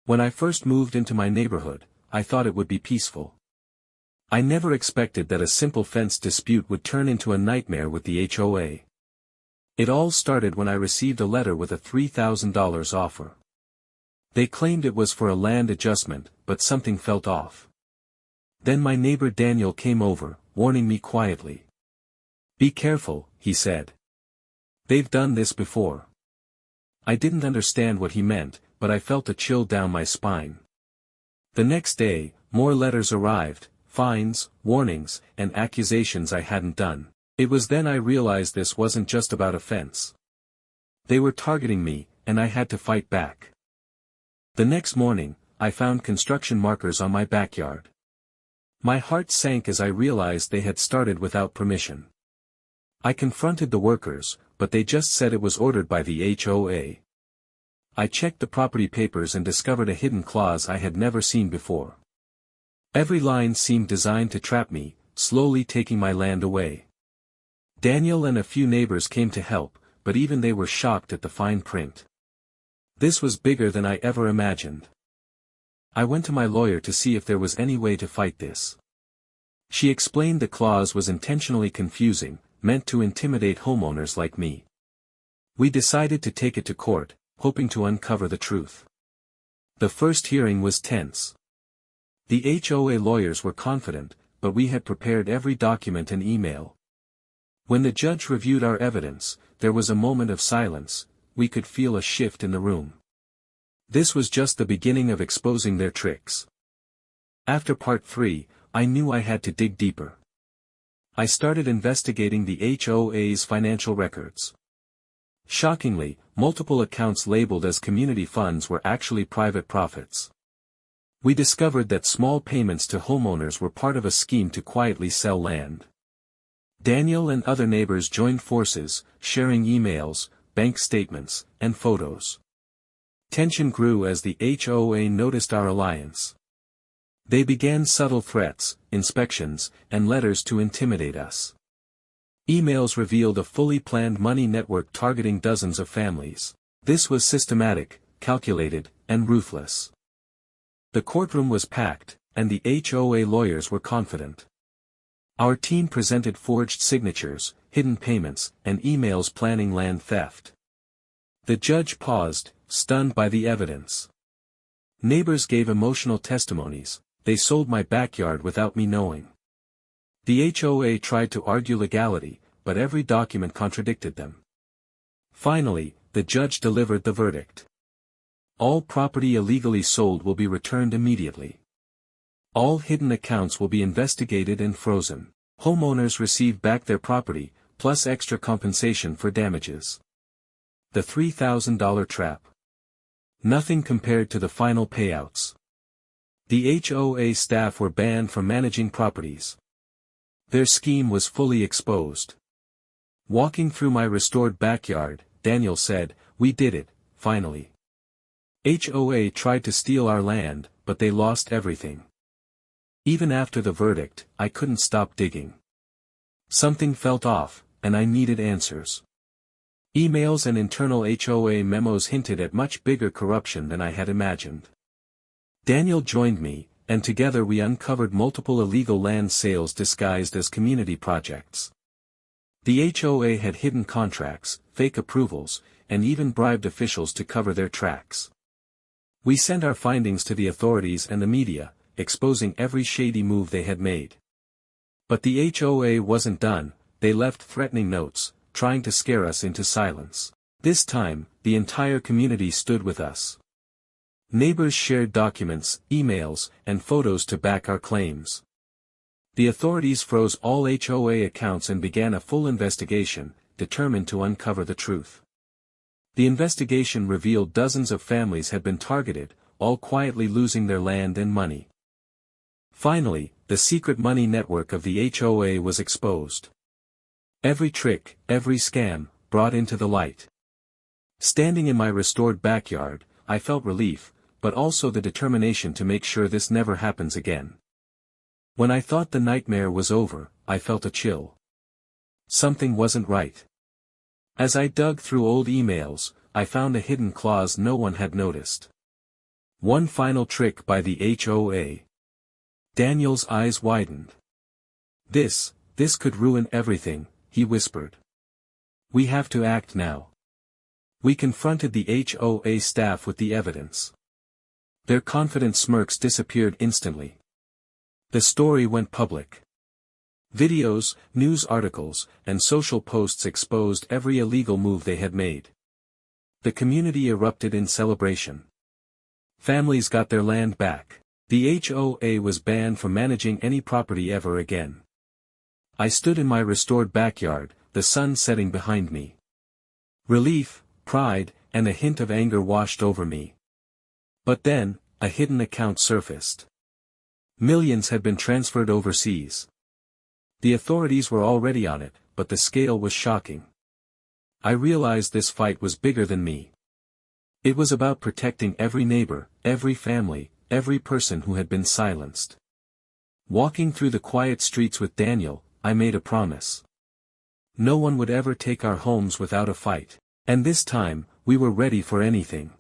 When I first moved into my neighborhood, I thought it would be peaceful. I never expected that a simple fence dispute would turn into a nightmare with the HOA. It all started when I received a letter with a $3,000 offer. They claimed it was for a land adjustment, but something felt off. Then my neighbor Daniel came over, warning me quietly. "Be careful," he said. "They've done this before." I didn't understand what he meant, but I felt a chill down my spine. The next day, more letters arrived, fines, warnings, and accusations I hadn't done. It was then I realized this wasn't just about a fence. They were targeting me, and I had to fight back. The next morning, I found construction markers on my backyard. My heart sank as I realized they had started without permission. I confronted the workers, but they just said it was ordered by the HOA. I checked the property papers and discovered a hidden clause I had never seen before. Every line seemed designed to trap me, slowly taking my land away. Daniel and a few neighbors came to help, but even they were shocked at the fine print. This was bigger than I ever imagined. I went to my lawyer to see if there was any way to fight this. She explained the clause was intentionally confusing, meant to intimidate homeowners like me. We decided to take it to court, hoping to uncover the truth. The first hearing was tense. The HOA lawyers were confident, but we had prepared every document and email. When the judge reviewed our evidence, there was a moment of silence. We could feel a shift in the room. This was just the beginning of exposing their tricks. After part 3, I knew I had to dig deeper. I started investigating the HOA's financial records. Shockingly, multiple accounts labeled as community funds were actually private profits. We discovered that small payments to homeowners were part of a scheme to quietly sell land. Daniel and other neighbors joined forces, sharing emails, bank statements, and photos. Tension grew as the HOA noticed our alliance. They began subtle threats, inspections, and letters to intimidate us. Emails revealed a fully planned money network targeting dozens of families. This was systematic, calculated, and ruthless. The courtroom was packed, and the HOA lawyers were confident. Our team presented forged signatures, hidden payments, and emails planning land theft. The judge paused, stunned by the evidence. Neighbors gave emotional testimonies. They sold my backyard without me knowing. The HOA tried to argue legality, but every document contradicted them. Finally, the judge delivered the verdict. All property illegally sold will be returned immediately. All hidden accounts will be investigated and frozen. Homeowners receive back their property, plus extra compensation for damages. The $3,000 trap. Nothing compared to the final payouts. The HOA staff were banned from managing properties. Their scheme was fully exposed. Walking through my restored backyard, Daniel said, "We did it, finally." HOA tried to steal our land, but they lost everything. Even after the verdict, I couldn't stop digging. Something felt off, and I needed answers. Emails and internal HOA memos hinted at much bigger corruption than I had imagined. Daniel joined me, and together we uncovered multiple illegal land sales disguised as community projects. The HOA had hidden contracts, fake approvals, and even bribed officials to cover their tracks. We sent our findings to the authorities and the media, exposing every shady move they had made. But the HOA wasn't done. They left threatening notes, trying to scare us into silence. This time, the entire community stood with us. Neighbors shared documents, emails, and photos to back our claims. The authorities froze all HOA accounts and began a full investigation, determined to uncover the truth. The investigation revealed dozens of families had been targeted, all quietly losing their land and money. Finally, the secret money network of the HOA was exposed. Every trick, every scam, brought into the light. Standing in my restored backyard, I felt relief, but also the determination to make sure this never happens again. When I thought the nightmare was over, I felt a chill. Something wasn't right. As I dug through old emails, I found a hidden clause no one had noticed. One final trick by the HOA. Daniel's eyes widened. This could ruin everything, he whispered. We have to act now. We confronted the HOA staff with the evidence. Their confident smirks disappeared instantly. The story went public. Videos, news articles, and social posts exposed every illegal move they had made. The community erupted in celebration. Families got their land back. The HOA was banned from managing any property ever again. I stood in my restored backyard, the sun setting behind me. Relief, pride, and a hint of anger washed over me. But then, a hidden account surfaced. Millions had been transferred overseas. The authorities were already on it, but the scale was shocking. I realized this fight was bigger than me. It was about protecting every neighbor, every family, every person who had been silenced. Walking through the quiet streets with Daniel, I made a promise. No one would ever take our homes without a fight. And this time, we were ready for anything.